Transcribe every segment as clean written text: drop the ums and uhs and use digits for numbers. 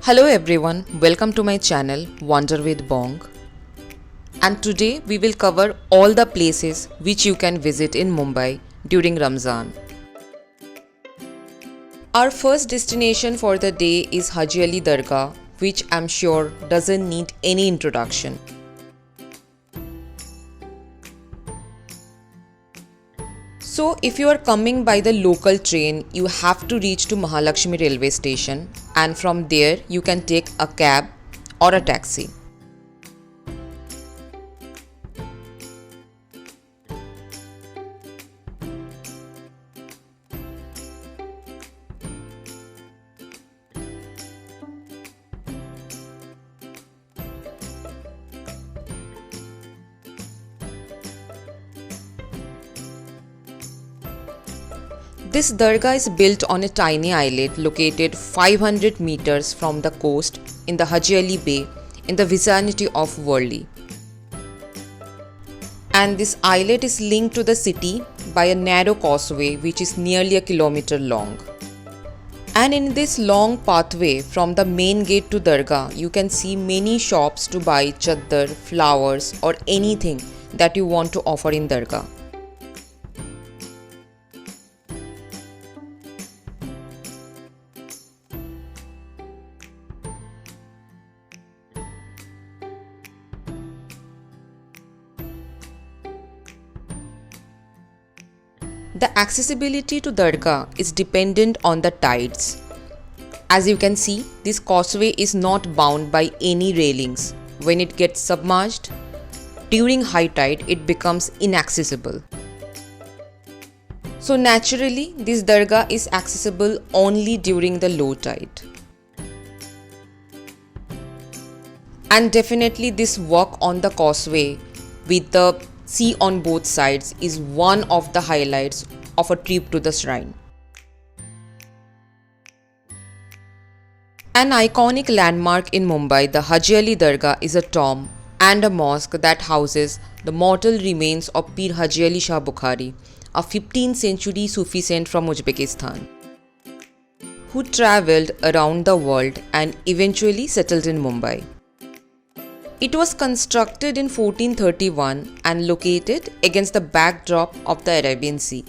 Hello everyone, welcome to my channel Wander with Bong. And today we will cover all the places which you can visit in Mumbai during Ramzan. Our first destination for the day is Haji Ali Dargah, which I'm sure doesn't need any introduction. So if you are coming by the local train, you have to reach to Mahalakshmi railway station, and from there you can take a cab or a taxi. This dargah is built on a tiny islet located 500 meters from the coast in the Haji Ali Bay in the vicinity of Worli. And this islet is linked to the city by a narrow causeway which is nearly a kilometer long. And in this long pathway from the main gate to Dargah, you can see many shops to buy chaddar, flowers or anything that you want to offer in Dargah. The accessibility to Dargah is dependent on the tides. As you can see, this causeway is not bound by any railings. When it gets submerged, during high tide it becomes inaccessible. So naturally, this Dargah is accessible only during the low tide. And definitely this walk on the causeway with the sea on both sides is one of the highlights of a trip to the shrine. An iconic landmark in Mumbai, the Haji Ali Dargah is a tomb and a mosque that houses the mortal remains of Pir Haji Ali Shah Bukhari, a 15th century Sufi saint from Uzbekistan, who travelled around the world and eventually settled in Mumbai. It was constructed in 1431 and located against the backdrop of the Arabian Sea.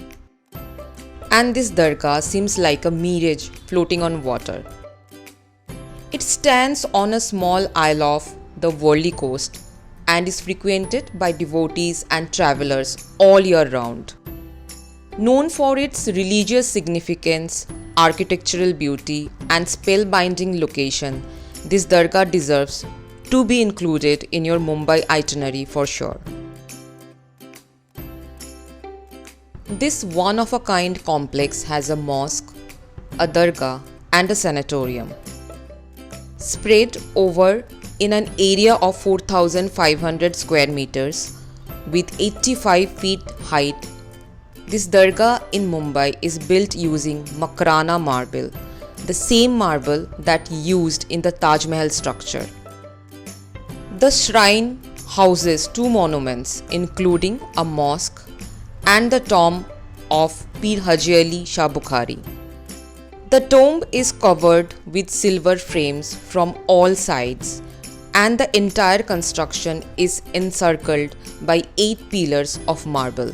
And this dargah seems like a mirage floating on water. It stands on a small isle of the Worli coast and is frequented by devotees and travelers all year round. Known for its religious significance, architectural beauty and spellbinding location, this dargah deserves to be included in your Mumbai itinerary for sure. This one-of-a-kind complex has a mosque, a dargah and a sanatorium. Spread over in an area of 4,500 square meters with 85 feet height, this dargah in Mumbai is built using Makrana marble, the same marble that used in the Taj Mahal structure. The shrine houses two monuments including a mosque and the tomb of Pir Haji Ali Shah Bukhari. The tomb is covered with silver frames from all sides and the entire construction is encircled by 8 pillars of marble.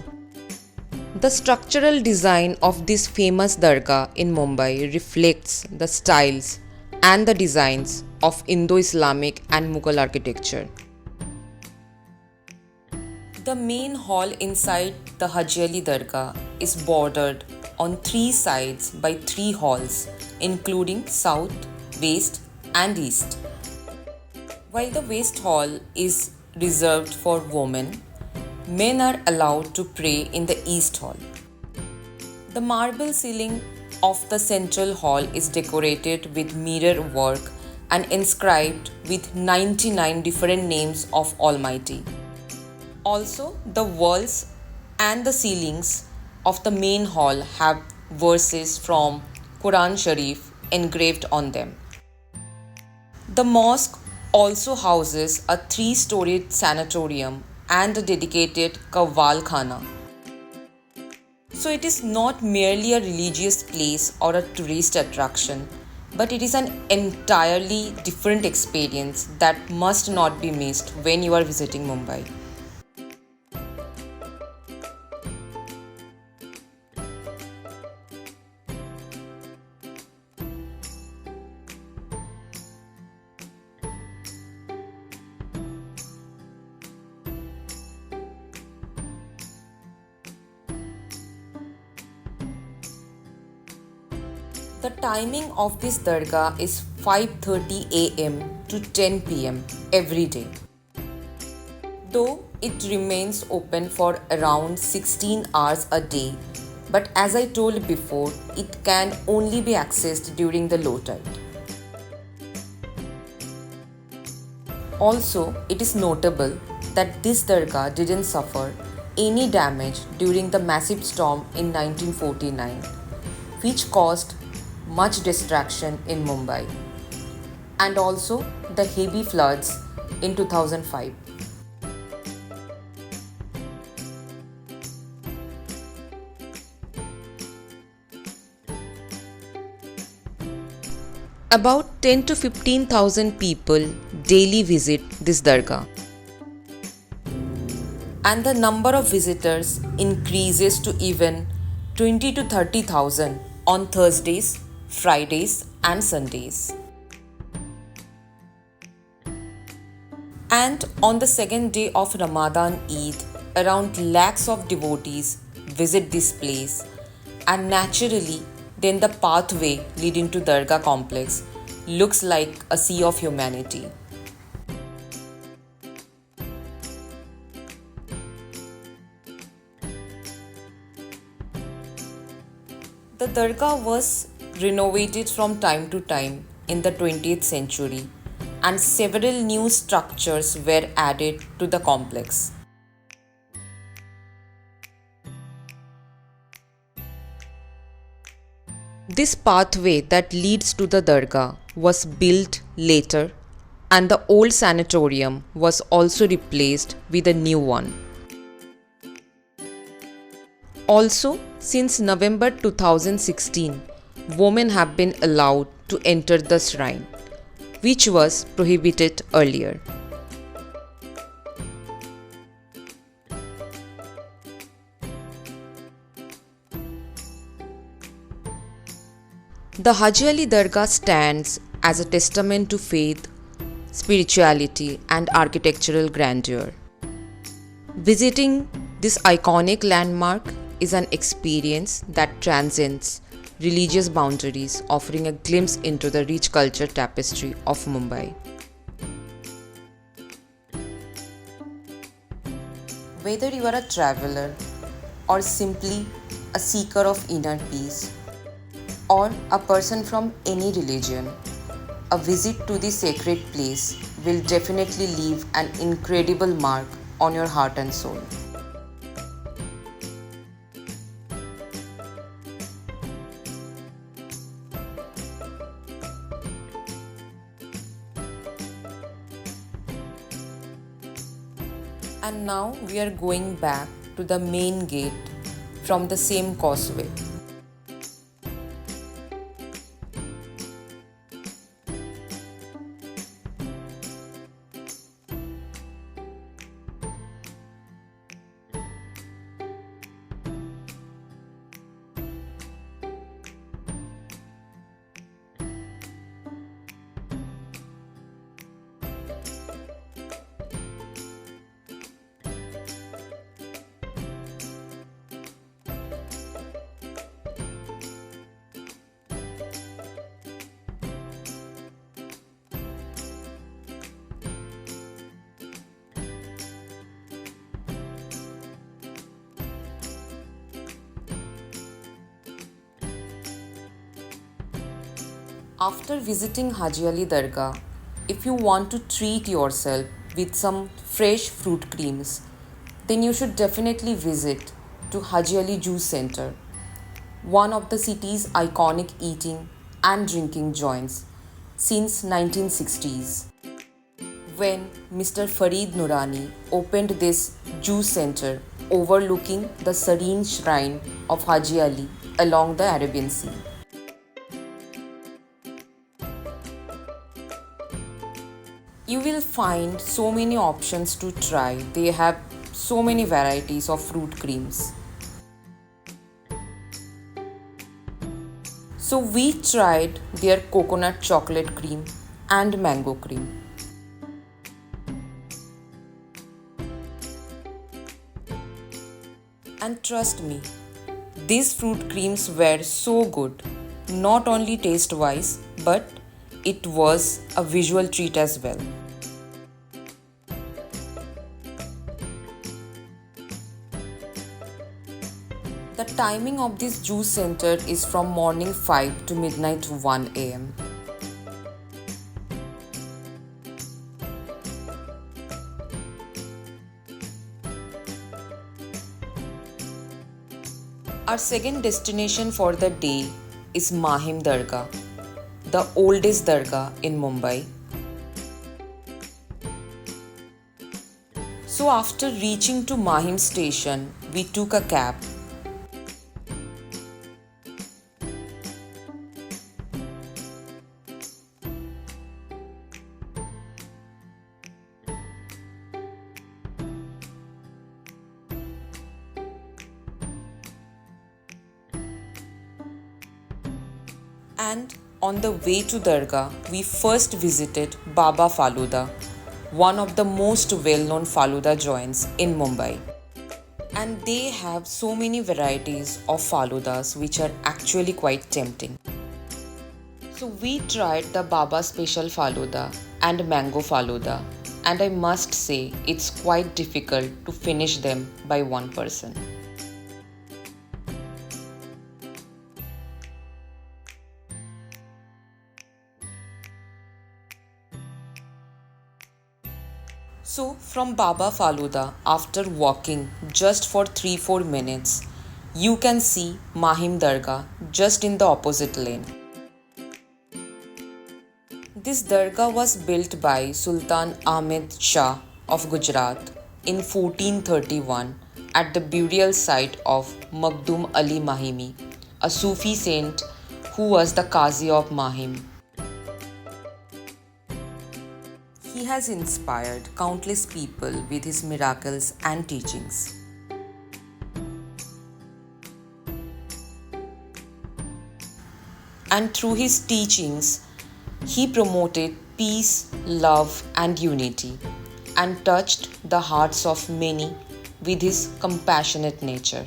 The structural design of this famous dargah in Mumbai reflects the styles and the designs of Indo-Islamic and Mughal architecture. The main hall inside the Haji Ali Dargah is bordered on 3 sides by 3 halls, including south, west and east. While the west hall is reserved for women, men are allowed to pray in the east hall. The marble ceiling of the central hall is decorated with mirror work and inscribed with 99 different names of Almighty. Also, the walls and the ceilings of the main hall have verses from Quran Sharif engraved on them. The mosque also houses a 3-storied sanatorium and a dedicated Qawwal Khana. So it is not merely a religious place or a tourist attraction. but it is an entirely different experience that must not be missed when you are visiting Mumbai. The timing of this dargah is 5:30 am to 10 pm every day. Though it remains open for around 16 hours a day, but as I told before, it can only be accessed during the low tide. Also, it is notable that this dargah didn't suffer any damage during the massive storm in 1949, which caused much destruction in Mumbai, and also the heavy floods in 2005. About 10 to 15,000 people daily visit this dargah, and the number of visitors increases to even 20 to 30,000 on Thursdays, Fridays and Sundays. And on the second day of Ramadan Eid, around lakhs of devotees visit this place, and naturally then the pathway leading to Dargah complex looks like a sea of humanity. The dargah was renovated from time to time in the 20th century, and several new structures were added to the complex. This pathway that leads to the dargah was built later, and the old sanatorium was also replaced with a new one. Also, since November 2016, women have been allowed to enter the shrine, which was prohibited earlier. The Haji Ali Dargah stands as a testament to faith, spirituality, and architectural grandeur. Visiting this iconic landmark is an experience that transcends religious boundaries, offering a glimpse into the rich culture tapestry of Mumbai. Whether you are a traveler or simply a seeker of inner peace, or a person from any religion, a visit to this sacred place will definitely leave an incredible mark on your heart and soul. And now we are going back to the main gate from the same causeway. After visiting Haji Ali Dargah, if you want to treat yourself with some fresh fruit creams, then you should definitely visit to Haji Ali Juice Center, one of the city's iconic eating and drinking joints since 1960s. When Mr. Farid Nurani opened this juice center overlooking the serene shrine of Haji Ali along the Arabian Sea. You will find so many options to try. They have so many varieties of fruit creams. So we tried their coconut chocolate cream and mango cream. And trust me, these fruit creams were so good, not only taste wise, but it was a visual treat as well. The timing of this juice center is from morning 5 to midnight 1 am. Our second destination for the day is Mahim Dargah, the oldest dargah in Mumbai. So after reaching to Mahim station, we took a cab. And on the way to Dargah, we first visited Baba Faluda, one of the most well-known Faluda joints in Mumbai. And they have so many varieties of Faludas which are actually quite tempting. So we tried the Baba Special Faluda and Mango Faluda, and I must say it's quite difficult to finish them by one person. So from Baba Faluda, after walking just for 3-4 minutes, you can see Mahim Dargah just in the opposite lane. This dargah was built by Sultan Ahmed Shah of Gujarat in 1431 at the burial site of Mohammed Ali Mahimi, a Sufi saint who was the Qazi of Mahim. He has inspired countless people with his miracles and teachings. And through his teachings, he promoted peace, love, and unity, and touched the hearts of many with his compassionate nature.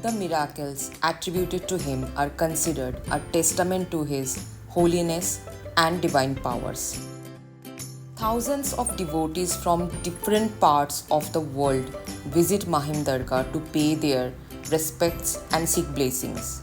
The miracles attributed to him are considered a testament to his holiness and divine powers. Thousands of devotees from different parts of the world visit Mahim Dargah to pay their respects and seek blessings.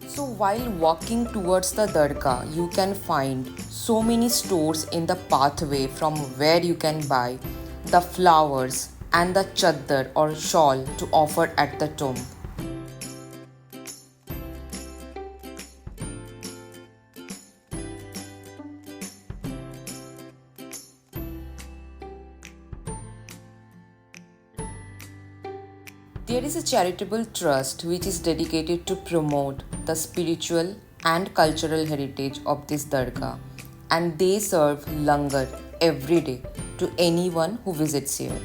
So while walking towards the Dargah, you can find so many stores in the pathway from where you can buy the flowers and the chaddar or shawl to offer at the tomb. There is a charitable trust which is dedicated to promote the spiritual and cultural heritage of this dargah, and they serve langar every day to anyone who visits here.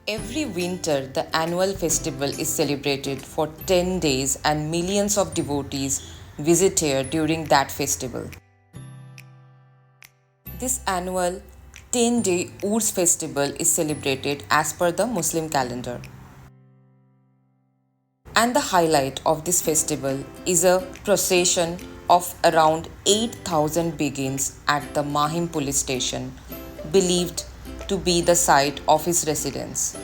Every winter, the annual festival is celebrated for 10 days and millions of devotees visit here during that festival. This annual 10-day Urs festival is celebrated as per the Muslim calendar. And the highlight of this festival is a procession of around 8,000 begins at the Mahim police station, believed to be the site of his residence.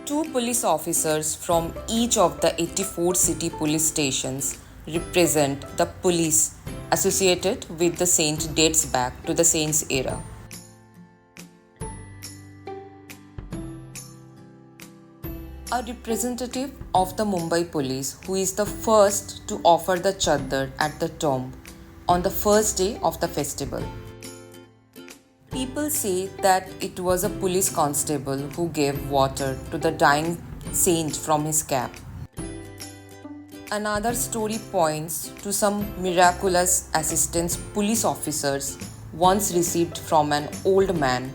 2 police officers from each of the 84 city police stations represent the police associated with the saint dates back to the saint's era. A representative of the Mumbai police who is the first to offer the chadar at the tomb on the first day of the festival. People say that it was a police constable who gave water to the dying saint from his cap. Another story points to some miraculous assistance police officers once received from an old man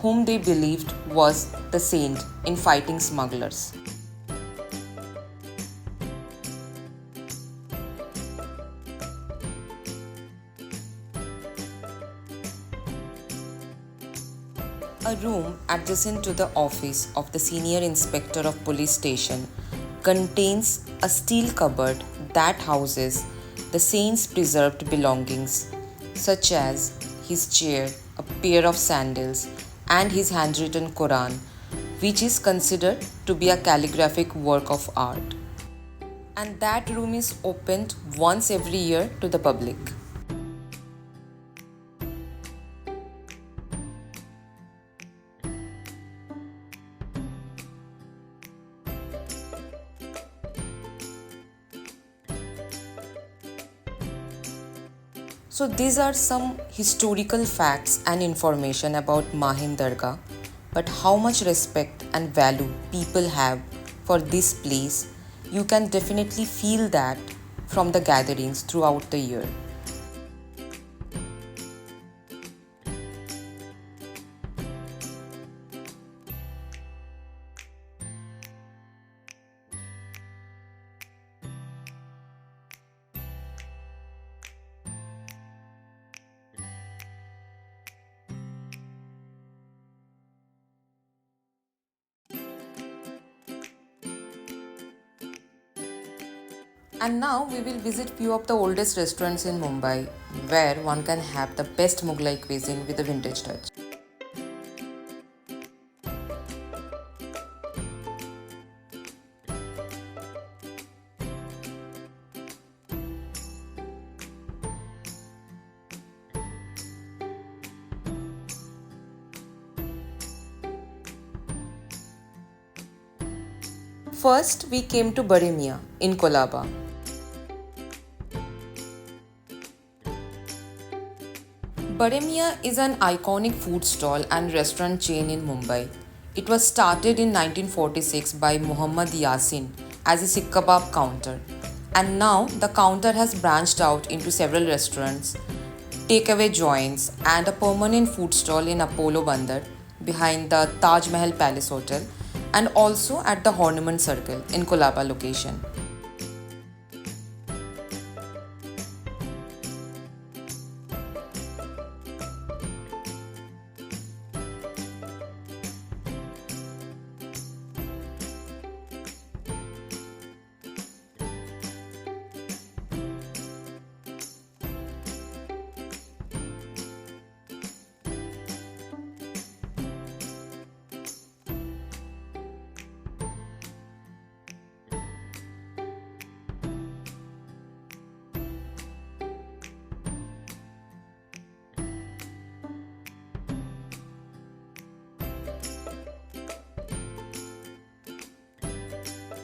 whom they believed was the saint in fighting smugglers. A room adjacent to the office of the Senior Inspector of Police Station contains a steel cupboard that houses the saint's preserved belongings, such as his chair, a pair of sandals, and his handwritten Quran, which is considered to be a calligraphic work of art. And that room is opened once every year to the public. So these are some historical facts and information about Mahim Dargah, but how much respect and value people have for this place, you can definitely feel that from the gatherings throughout the year. And now we will visit few of the oldest restaurants in Mumbai where one can have the best Mughlai cuisine with a vintage touch. First, we came to Bade Miyan in Colaba. Bade Miyan is an iconic food stall and restaurant chain in Mumbai. It was started in 1946 by Mohammed Ali as a Sikh kebab counter, and now the counter has branched out into several restaurants, takeaway joints, and a permanent food stall in Apollo Bandar behind the Taj Mahal Palace Hotel, and also at the Ornament Circle in Colaba location.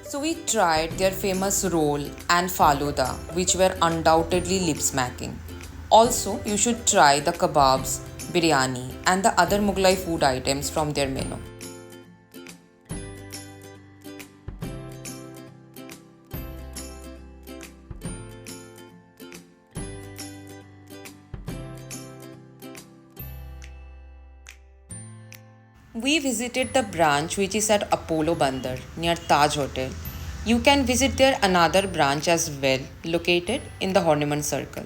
So we tried their famous roll and faluda, which were undoubtedly lip-smacking. Also, you should try the kebabs, biryani, and the other Mughlai food items from their menu. We visited the branch which is at Apollo Bandar near Taj Hotel. You can visit their another branch as well, located in the Ornament Circle.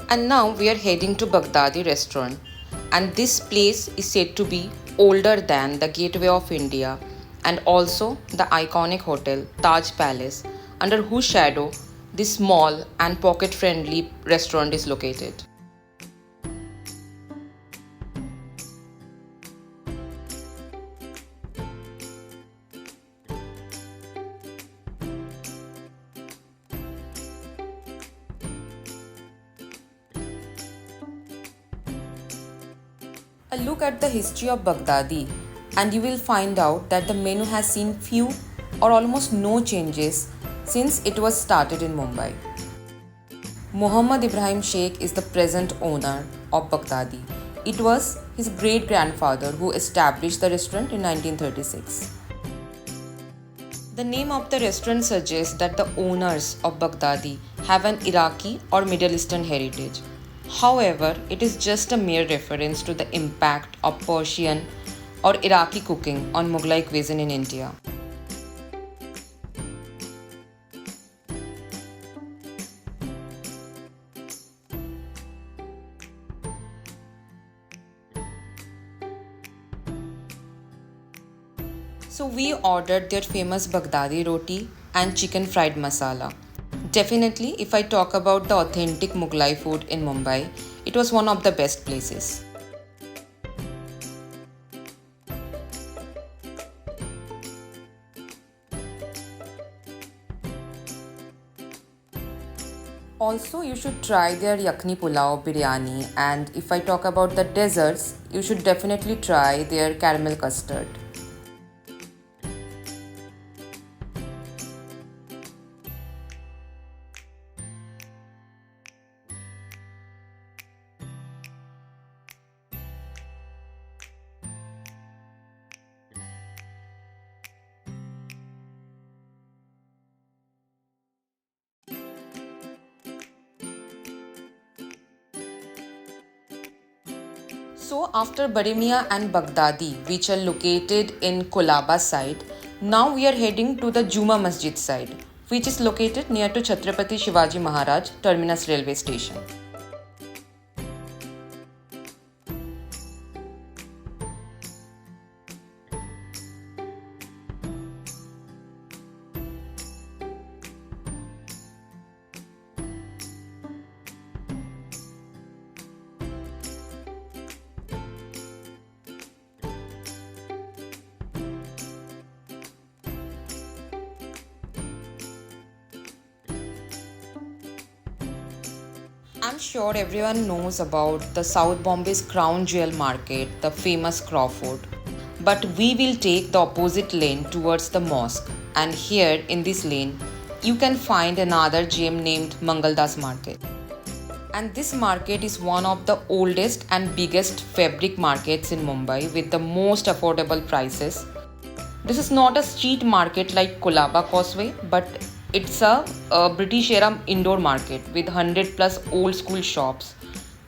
And now we are heading to Baghdadi restaurant, and this place is said to be older than the Gateway of India and also the iconic hotel Taj Palace, under whose shadow this small and pocket-friendly restaurant is located. A look at the history of Baghdadi and you will find out that the menu has seen few or almost no changes since it was started in Mumbai. Muhammad Ibrahim Sheikh is the present owner of Baghdadi. It was his great-grandfather who established the restaurant in 1936. The name of the restaurant suggests that the owners of Baghdadi have an Iraqi or Middle Eastern heritage. However, it is just a mere reference to the impact of Persian or Iraqi cooking on Mughlai cuisine in India. So we ordered their famous Baghdadi roti and chicken fried masala. Definitely, if I talk about the authentic Mughlai food in Mumbai, it was one of the best places. Also, you should try their yakni pulao biryani, and if I talk about the desserts, you should definitely try their caramel custard. So after Bade Miyan and Baghdadi, which are located in Colaba side, now we are heading to the Juma Masjid side, which is located near to Chhatrapati Shivaji Maharaj Terminus Railway Station. I'm sure everyone knows about the South Bombay's crown jewel market, the famous Crawford. But we will take the opposite lane towards the mosque, and here in this lane, you can find another gem named Mangaldas Market. And this market is one of the oldest and biggest fabric markets in Mumbai with the most affordable prices. This is not a street market like Colaba Causeway, but it's a British era indoor market with 100 plus old school shops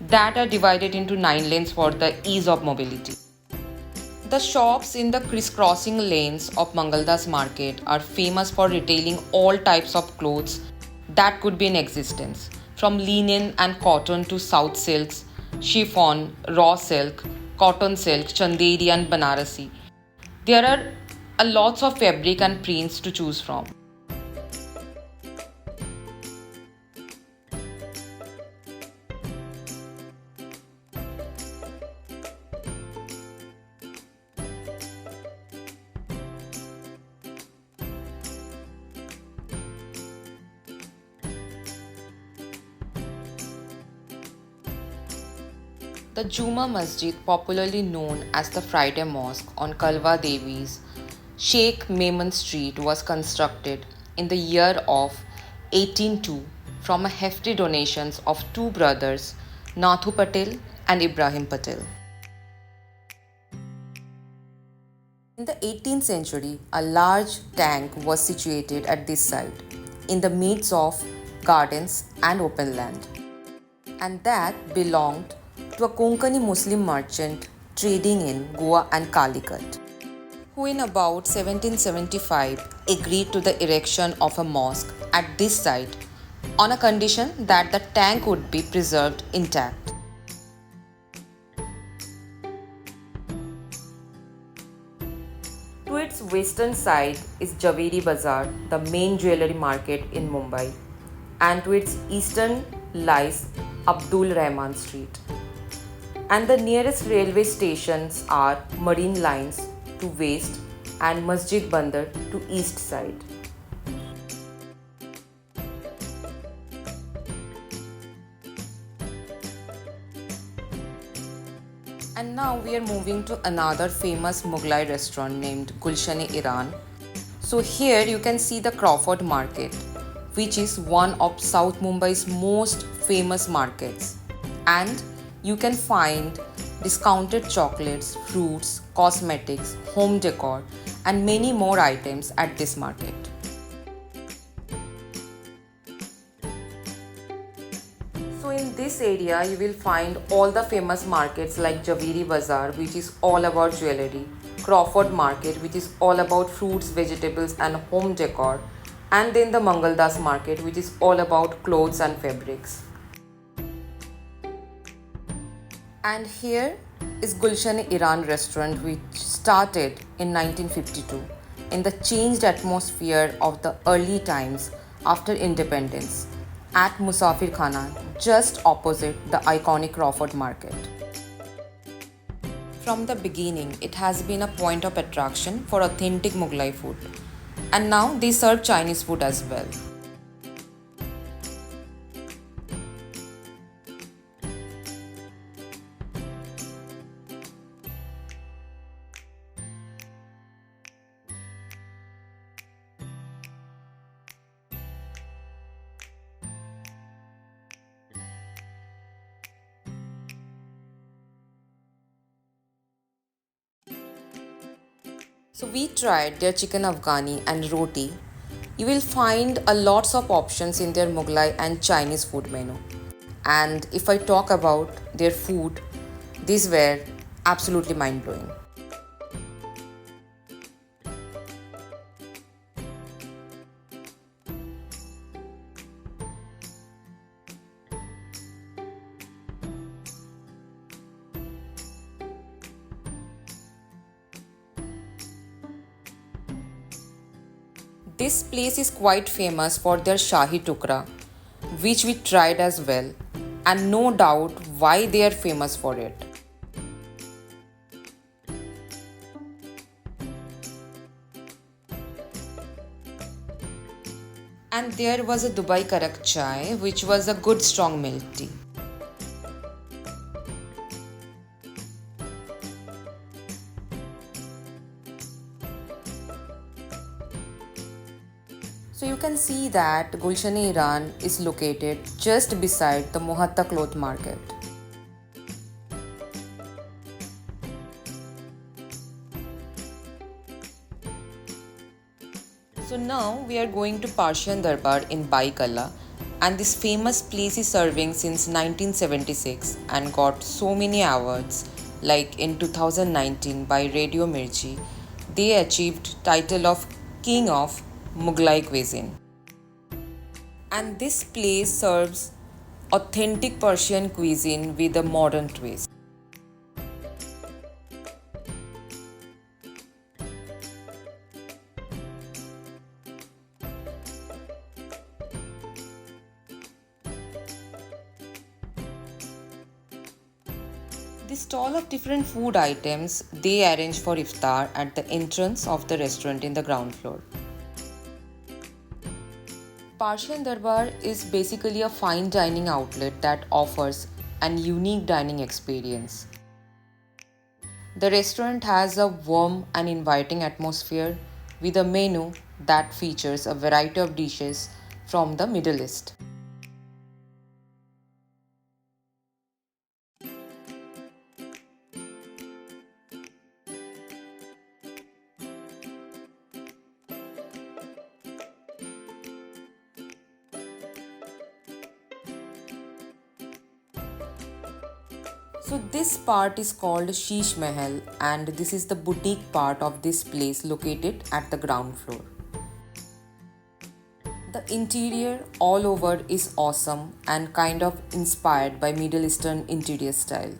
that are divided into 9 lanes for the ease of mobility. The shops in the crisscrossing lanes of Mangaldas Market are famous for retailing all types of clothes that could be in existence, from linen and cotton to south silks, chiffon, raw silk, cotton silk, chanderi and banarasi. There are a lots of fabric and prints to choose from. The Juma Masjid, popularly known as the Friday Mosque on Kalwa Devi's Sheikh Memon Street, was constructed in the year of 1802 from a hefty donations of two brothers, Nathu Patel and Ibrahim Patel. In the 18th century, a large tank was situated at this site in the midst of gardens and open land, and that belonged to a Konkani Muslim merchant trading in Goa and Calicut, who in about 1775 agreed to the erection of a mosque at this site on a condition that the tank would be preserved intact. To its western side is Bhendi Bazar, the main jewellery market in Mumbai, and to its eastern lies Abdul Rahman Street. And the nearest railway stations are Marine Lines to west and Masjid Bandar to east side. And now we are moving to another famous Mughlai restaurant named Gulshan-E-Iran. So here you can see the Crawford Market, which is one of South Mumbai's most famous markets. And you can find discounted chocolates, fruits, cosmetics, home decor, and many more items at this market. So in this area you will find all the famous markets like Bhendi Bazar, which is all about jewelry, Crawford Market, which is all about fruits, vegetables and home decor, and then the Mangaldas Market, which is all about clothes and fabrics. And here is Gulshan-E-Iran restaurant, which started in 1952 in the changed atmosphere of the early times after independence at Musafir Khana, just opposite the iconic Crawford Market. From the beginning, it has been a point of attraction for authentic Mughlai food. And now they serve Chinese food as well. So we tried their chicken Afghani and roti. You will find a lots of options in their Mughlai and Chinese food menu. And if I talk about their food, these were absolutely mind-blowing. This place is quite famous for their Shahi Tukra, which we tried as well, and no doubt why they are famous for it. And there was a Dubai Karak Chai, which was a good strong milk tea. So you can see that Gulshan-E-Iran is located just beside the Mohatta cloth market. So now we are going to Persian Darbar in Byculla, and this famous place is serving since 1976 and got so many awards, like in 2019 by Radio Mirchi. They achieved title of King of Mughlai Cuisine. And this place serves authentic Persian cuisine with a modern twist. The stall of different food items they arrange for iftar at the entrance of the restaurant in the ground floor. Persian Darbar is basically a fine dining outlet that offers an unique dining experience. The restaurant has a warm and inviting atmosphere with a menu that features a variety of dishes from the Middle East. So this part is called Sheesh Mahal, and this is the boutique part of this place located at the ground floor. The interior all over is awesome and kind of inspired by Middle Eastern interior style.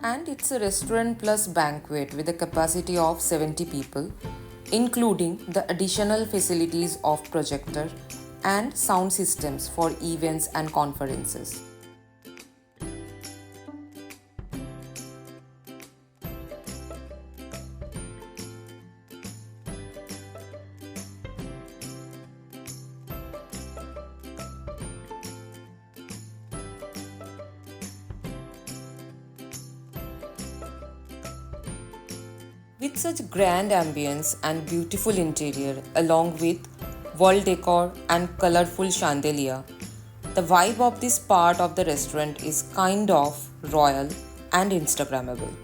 And it's a restaurant plus banquet with a capacity of 70 people, including the additional facilities of projector and sound systems for events and conferences. With such grand ambience and beautiful interior, along with wall decor and colorful chandelier, the vibe of this part of the restaurant is kind of royal and Instagrammable.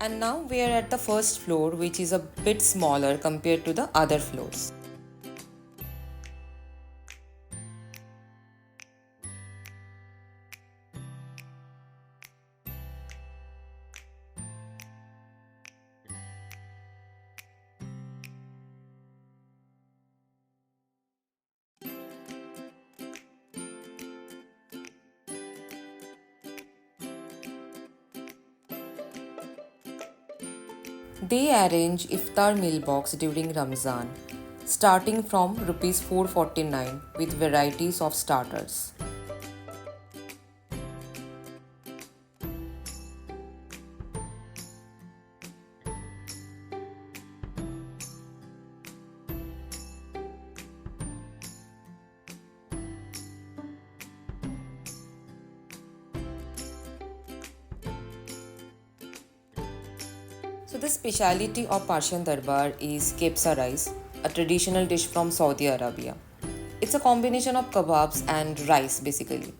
And now we are at the first floor, which is a bit smaller compared to the other floors. They arrange iftar meal box during Ramzan, starting from Rs 449 with varieties of starters. So the speciality of Persian Darbar is kebsa rice, a traditional dish from Saudi Arabia. It's a combination of kebabs and rice basically.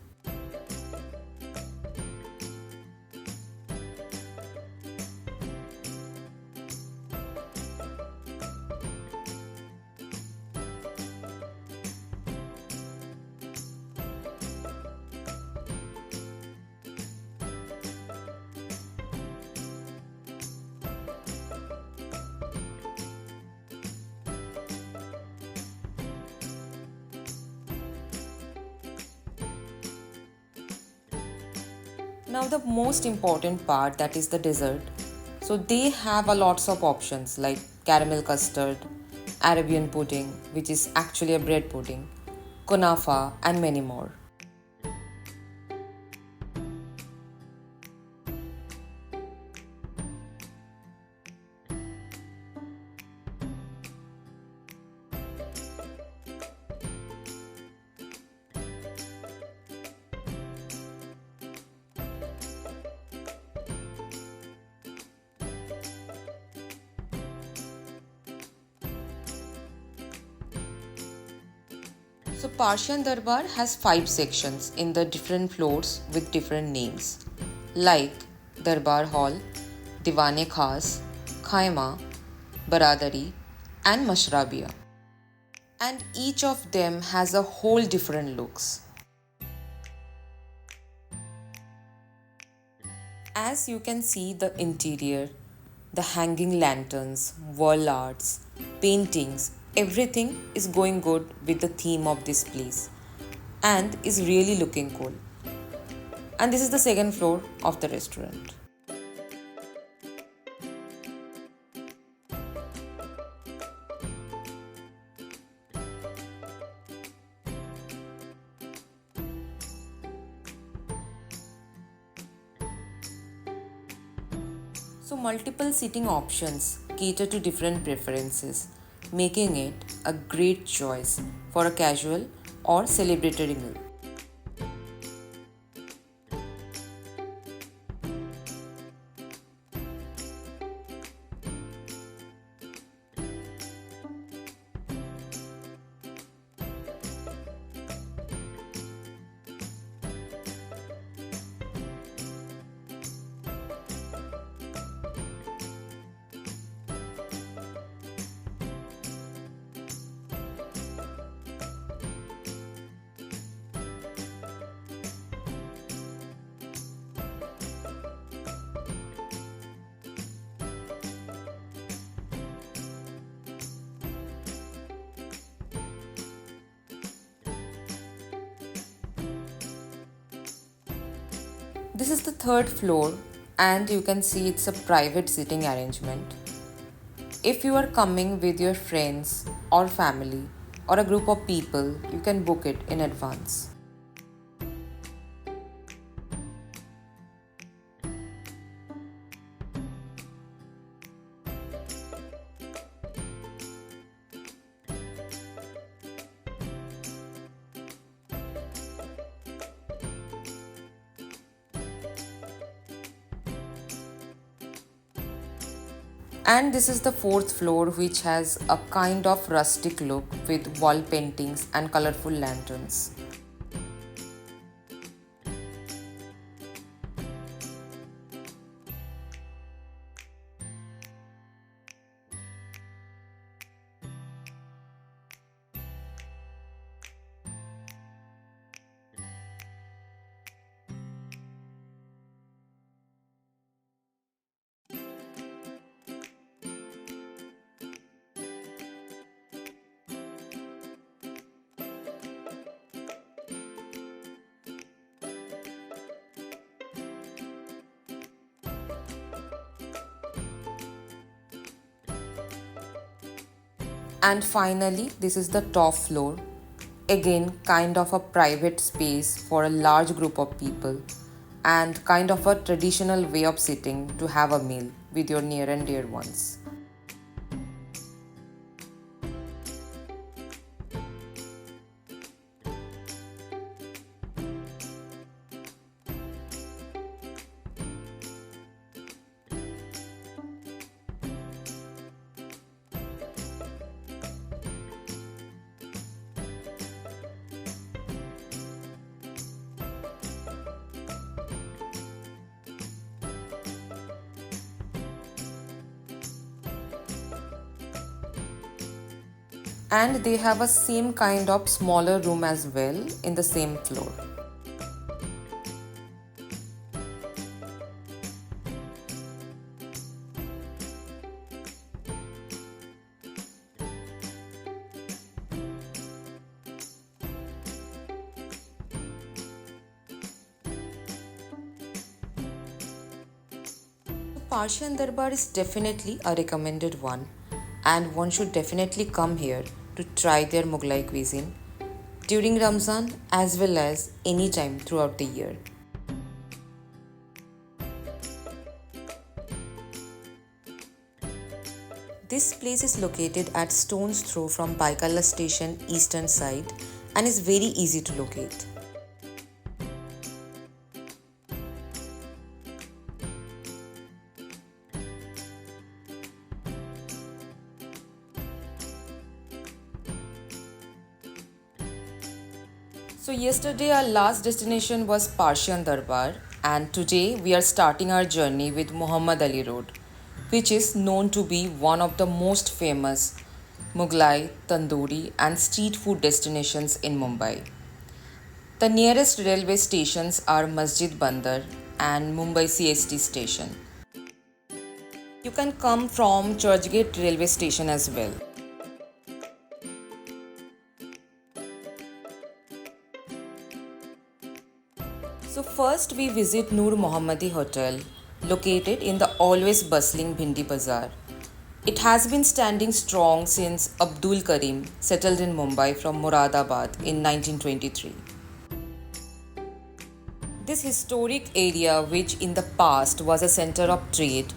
Now the most important part, that is the dessert. So they have a lots of options like caramel custard, Arabian pudding, which is actually a bread pudding, kunafa and many more. So Persian Darbar has 5 sections in the different floors with different names like Darbar Hall, Diwane Khas, Khaima, Baradari and Mashrabia. And each of them has a whole different looks. As you can see the interior, the hanging lanterns, wall arts, paintings, everything is going good with the theme of this place and is really looking cool. And this is the second floor of the restaurant. So multiple seating options cater to different preferences, making it a great choice for a casual or celebratory meal. This is the third floor, and you can see it's a private sitting arrangement. If you are coming with your friends or family or a group of people, you can book it in advance. And this is the fourth floor, which has a kind of rustic look with wall paintings and colorful lanterns. And finally, this is the top floor. Again, kind of a private space for a large group of people and kind of a traditional way of sitting to have a meal with your near and dear ones. And they have a same kind of smaller room as well in the same floor. Persian Darbar is definitely a recommended one, and one should definitely come here to try their Mughlai cuisine during Ramzan as well as any time throughout the year. This place is located at stone's throw from Byculla station eastern side and is very easy to locate. So yesterday our last destination was Persian Darbar, and today we are starting our journey with Mohammed Ali Road, which is known to be one of the most famous Mughlai, tandoori and street food destinations in Mumbai. The nearest railway stations are Masjid Bandar and Mumbai CST station. You can come from Churchgate railway station as well. So first we visit Noor Mohammadi Hotel, located in the always bustling Bhendi Bazar. It has been standing strong since Abdul Kareem settled in Mumbai from Moradabad in 1923. This historic area, which in the past was a center of trade,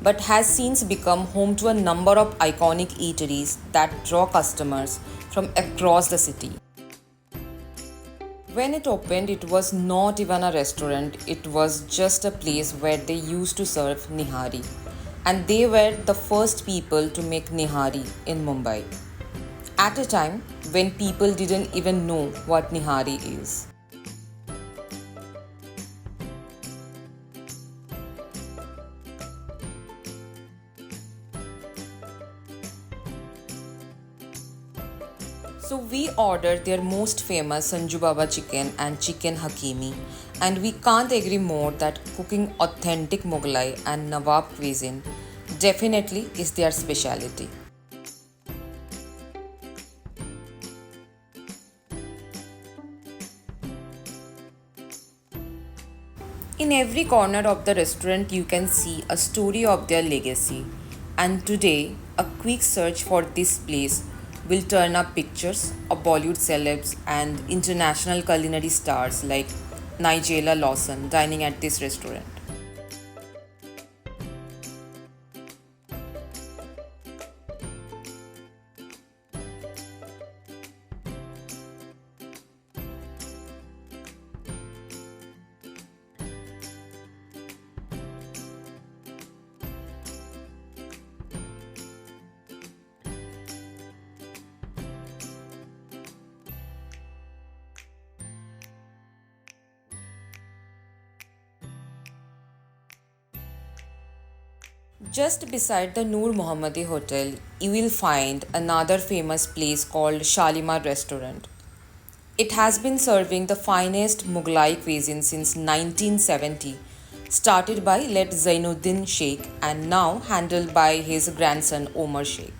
but has since become home to a number of iconic eateries that draw customers from across the city. When it opened, it was not even a restaurant, it was just a place where they used to serve nihari. And they were the first people to make nihari in Mumbai, at a time when people didn't even know what nihari is. So we ordered their most famous Sanju Baba chicken and chicken hakimi, and we can't agree more that cooking authentic Mughlai and Nawab cuisine definitely is their speciality. In every corner of the restaurant, you can see a story of their legacy. And today, a quick search for this place will turn up pictures of Bollywood celebs and international culinary stars like Nigella Lawson dining at this restaurant. Just beside the Noor Mohammadi Hotel, you will find another famous place called Shalimar Restaurant. It has been serving the finest Mughlai cuisine since 1970, started by late Zainuddin Sheikh and now handled by his grandson Omar Sheikh.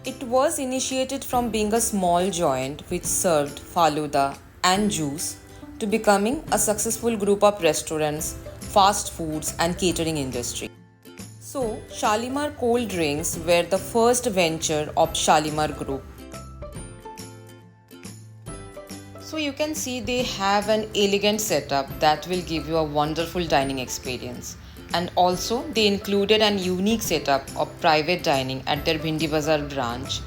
It was initiated from being a small joint which served faluda and juice to becoming a successful group of restaurants, fast foods, and catering industry. So, Shalimar Cold Drinks were the first venture of Shalimar Group. So, you can see they have an elegant setup that will give you a wonderful dining experience. And also, they included an unique setup of private dining at their Bhendi Bazar branch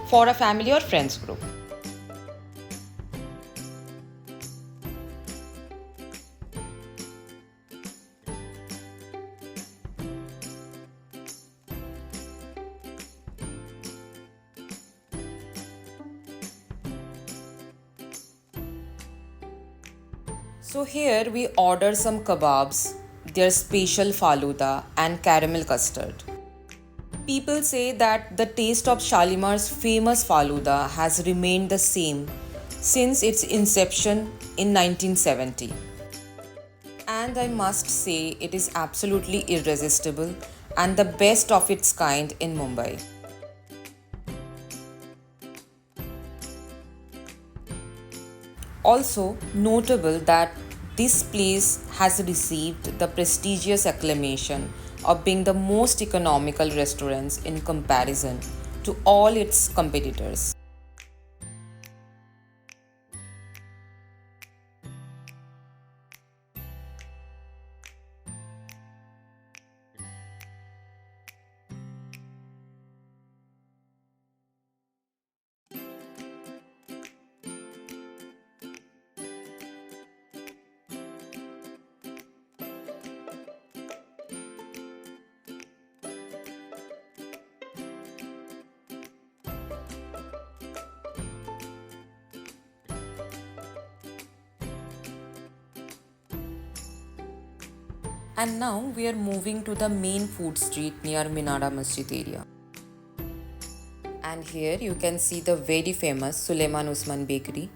for a family or friends group. So here we order some kebabs, their special faluda and caramel custard. People say that the taste of Shalimar's famous faluda has remained the same since its inception in 1970. And I must say it is absolutely irresistible and the best of its kind in Mumbai. Also notable that this place has received the prestigious acclamation of being the most economical restaurants in comparison to all its competitors. And now we are moving to the main food street near Minara Masjid area. And here you can see the very famous Suleiman Usman Bakery.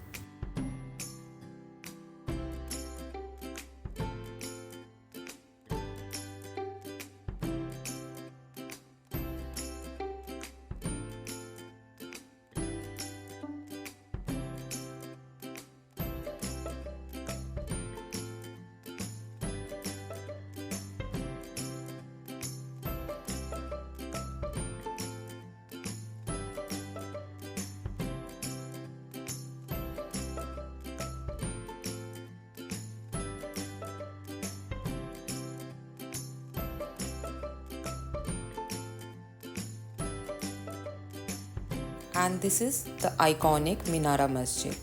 And this is the iconic Minara Masjid.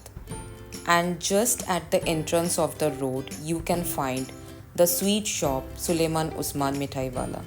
And just at the entrance of the road, you can find the sweet shop Suleiman Usman Mithai Wala.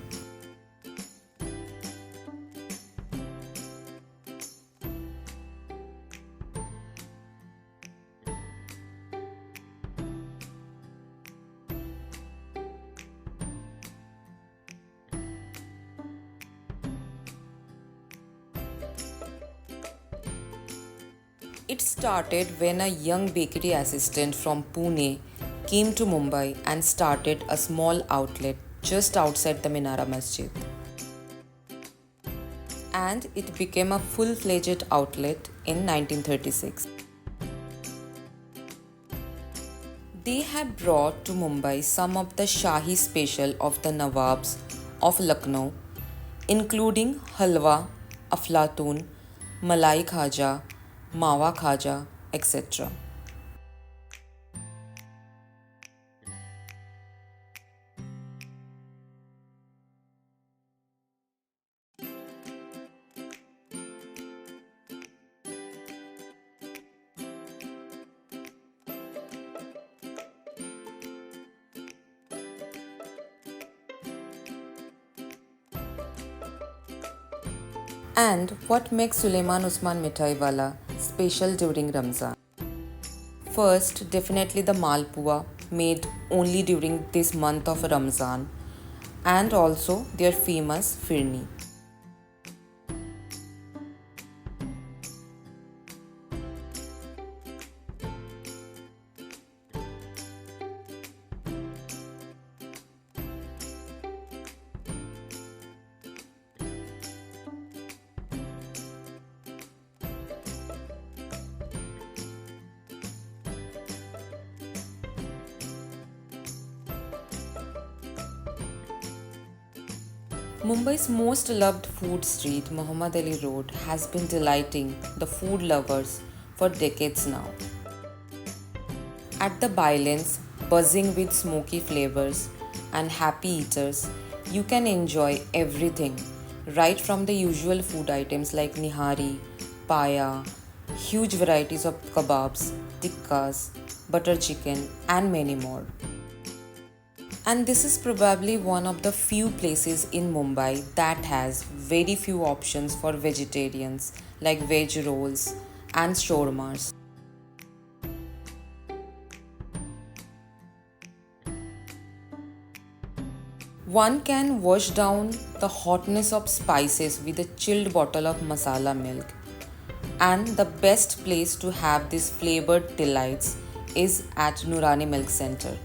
It started when a young bakery assistant from Pune came to Mumbai and started a small outlet just outside the Minara Masjid. And it became a full-fledged outlet in 1936. They had brought to Mumbai some of the Shahi special of the Nawabs of Lucknow, including halwa, aflatun, malai khaja, mawa khaja, etc. And what makes Sulaiman Usman Mithai Wala special during Ramzan? First, definitely the malpua made only during this month of Ramzan, and also their famous firni. Mumbai's most loved food street, Mohammed Ali Road, has been delighting the food lovers for decades now. At the bylines, buzzing with smoky flavors and happy eaters, you can enjoy everything, right from the usual food items like nihari, paya, huge varieties of kebabs, tikkas, butter chicken, and many more. And this is probably one of the few places in Mumbai that has very few options for vegetarians like veg rolls and shawarmas. One can wash down the hotness of spices with a chilled bottle of masala milk. And the best place to have these flavored delights is at Nurani Milk Center.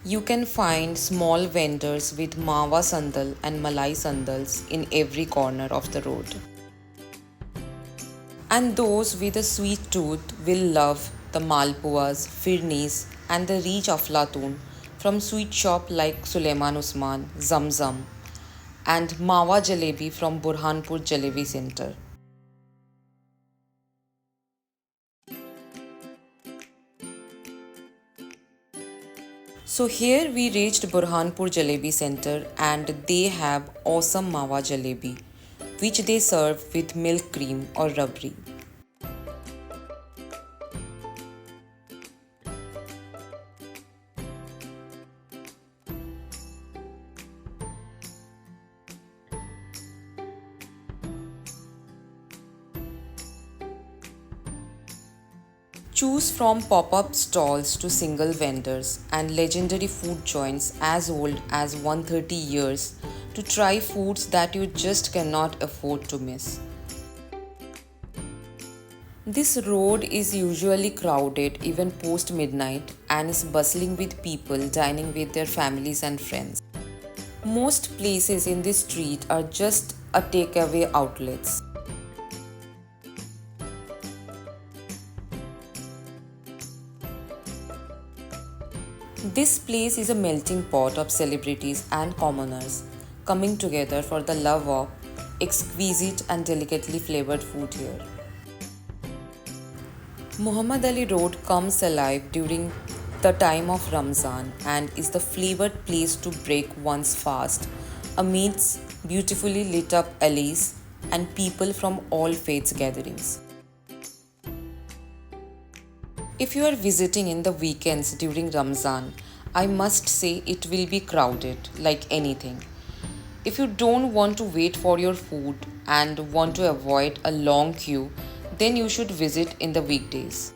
You can find small vendors with mawa sandal and malai sandals in every corner of the road. And those with a sweet tooth will love the malpuas, firnis, and the rich aflatun from sweet shop like Sulaiman Usman, Zamzam, and mawa jalebi from Burhanpur Jalebi Center. So here we reached Burhanpur Jalebi Center and they have awesome mawa jalebi which they serve with milk cream or rabri. Choose from pop-up stalls to single vendors and legendary food joints as old as 130 years to try foods that you just cannot afford to miss. This road is usually crowded even post midnight and is bustling with people dining with their families and friends. Most places in this street are just a takeaway outlets. This place is a melting pot of celebrities and commoners coming together for the love of exquisite and delicately flavored food here. Mohammed Ali Road comes alive during the time of Ramzan and is the flavored place to break one's fast amidst beautifully lit up alleys and people from all faiths gatherings. If you are visiting in the weekends during Ramzan, I must say it will be crowded like anything. If you don't want to wait for your food and want to avoid a long queue, then you should visit in the weekdays.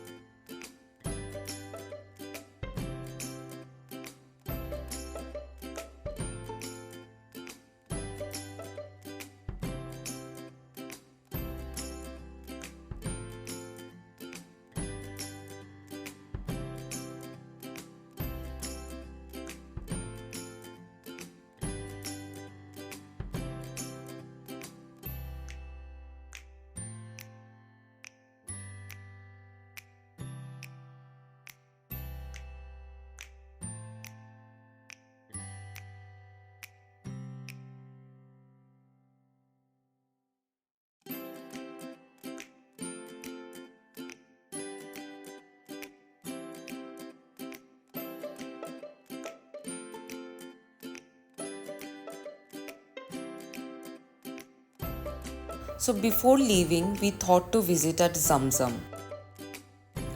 So before leaving, we thought to visit at Zamzam.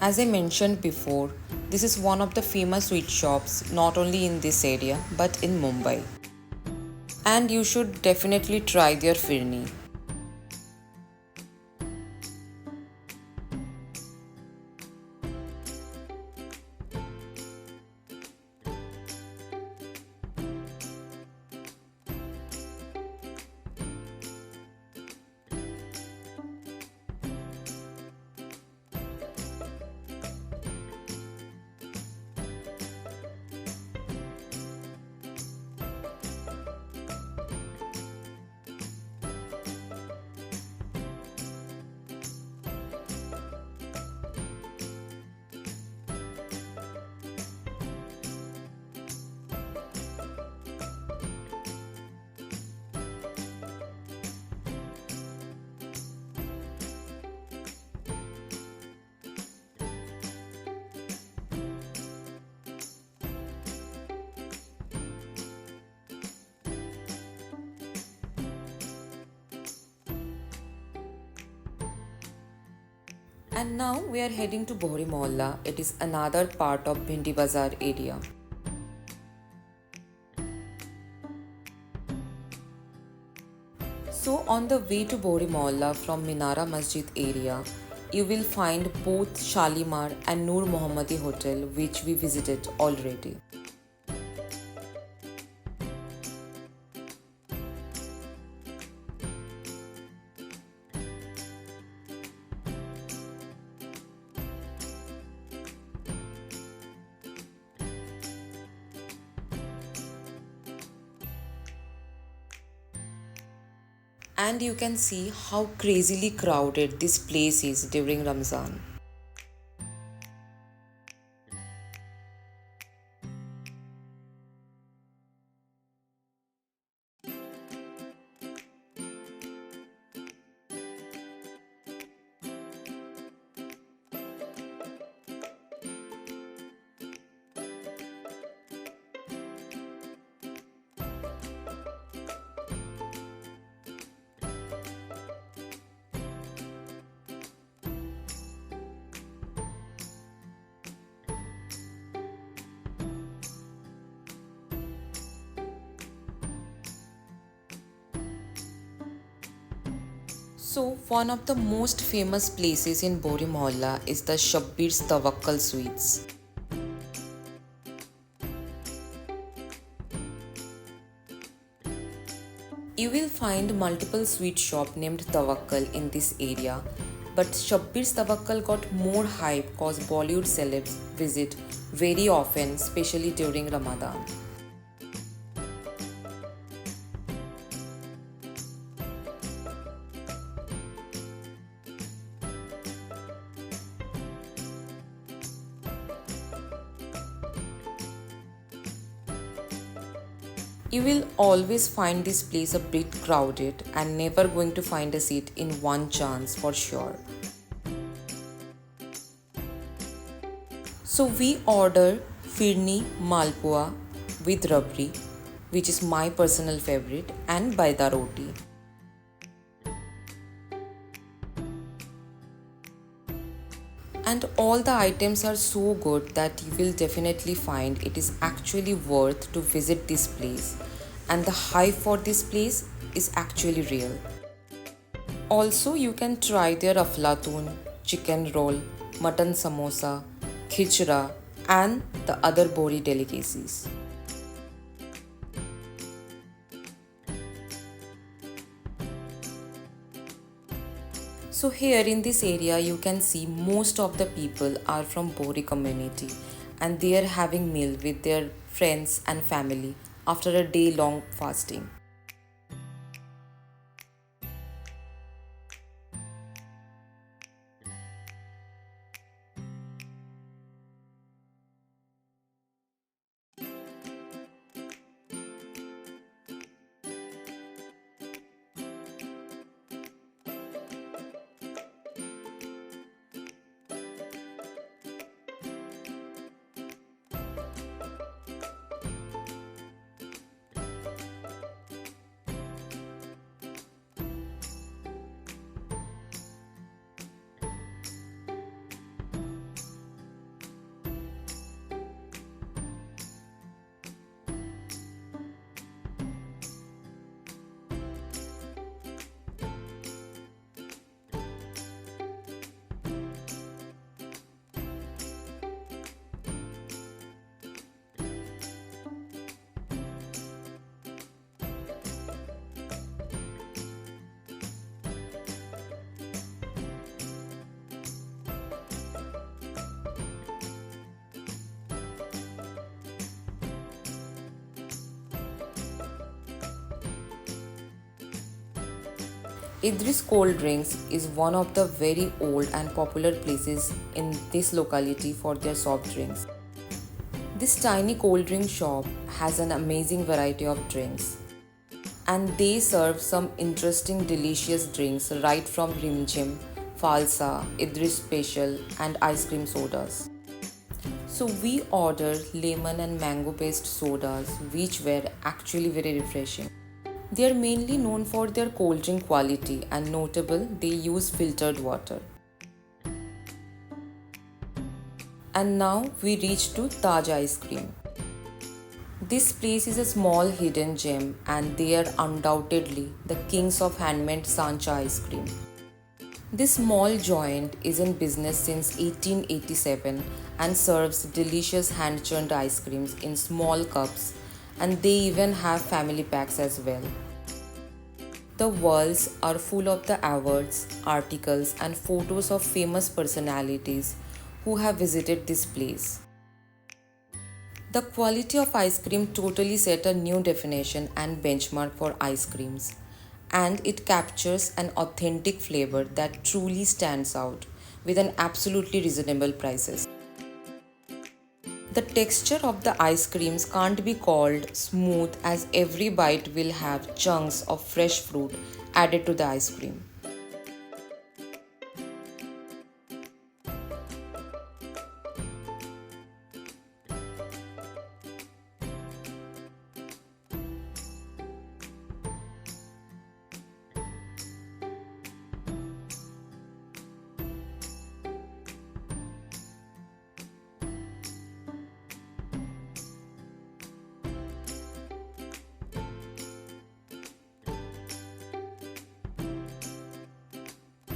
As I mentioned before, this is one of the famous sweet shops not only in this area but in Mumbai. And you should definitely try their firni. And now we are heading to Bohri Mohalla. It is another part of Bhendi Bazar area. So on the way to Bohri Mohalla from Minara Masjid area, you will find both Shalimar and Noor Mohammadi Hotel, which we visited already. And you can see how crazily crowded this place is during Ramzan. So, one of the most famous places in Bohri Mohalla is the Shabbir's Tawakkal Sweets. You will find multiple sweet shops named Tawakkal in this area, but Shabbir's Tawakkal got more hype cause Bollywood celebs visit very often, especially during Ramadan. You will always find this place a bit crowded and never going to find a seat in one chance for sure. So we order firni malpua with rabri, which is my personal favorite, and baida roti. And all the items are so good that you will definitely find it is actually worth to visit this place, and the hype for this place is actually real. Also, you can try their aflatun, chicken roll, mutton samosa, khichra, and the other Bohri delicacies. So here in this area you can see most of the people are from Bohri community and they are having meal with their friends and family after a day long fasting. Idris Cold Drinks is one of the very old and popular places in this locality for their soft drinks. This tiny cold drink shop has an amazing variety of drinks, and they serve some interesting delicious drinks right from Rimjim, Falsa, Idris Special and ice cream sodas. So we ordered lemon and mango based sodas which were actually very refreshing. They are mainly known for their cold drink quality and notable they use filtered water. And now we reach to Taj Ice Cream. This place is a small hidden gem and they are undoubtedly the kings of handmade Sancha ice cream. This small joint is in business since 1887 and serves delicious hand-churned ice creams in small cups, and they even have family packs as well. The walls are full of the awards, articles and photos of famous personalities who have visited this place. The quality of ice cream totally set a new definition and benchmark for ice creams, and it captures an authentic flavor that truly stands out with an absolutely reasonable prices. The texture of the ice creams can't be called smooth as every bite will have chunks of fresh fruit added to the ice cream.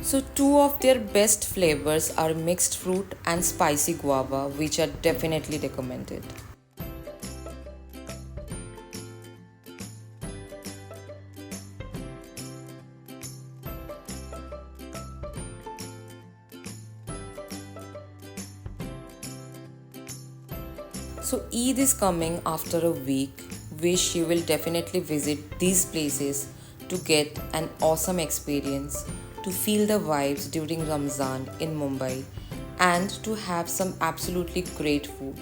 So two of their best flavors are mixed fruit and spicy guava, which are definitely recommended. So Eid is coming after a week. Wish you will definitely visit these places to get an awesome experience, to feel the vibes during Ramzan in Mumbai, and to have some absolutely great food.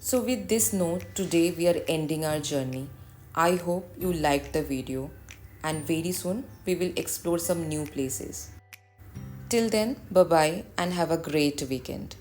So with this note, today we are ending our journey. I hope you liked the video, and very soon we will explore some new places. Till then, bye bye and have a great weekend.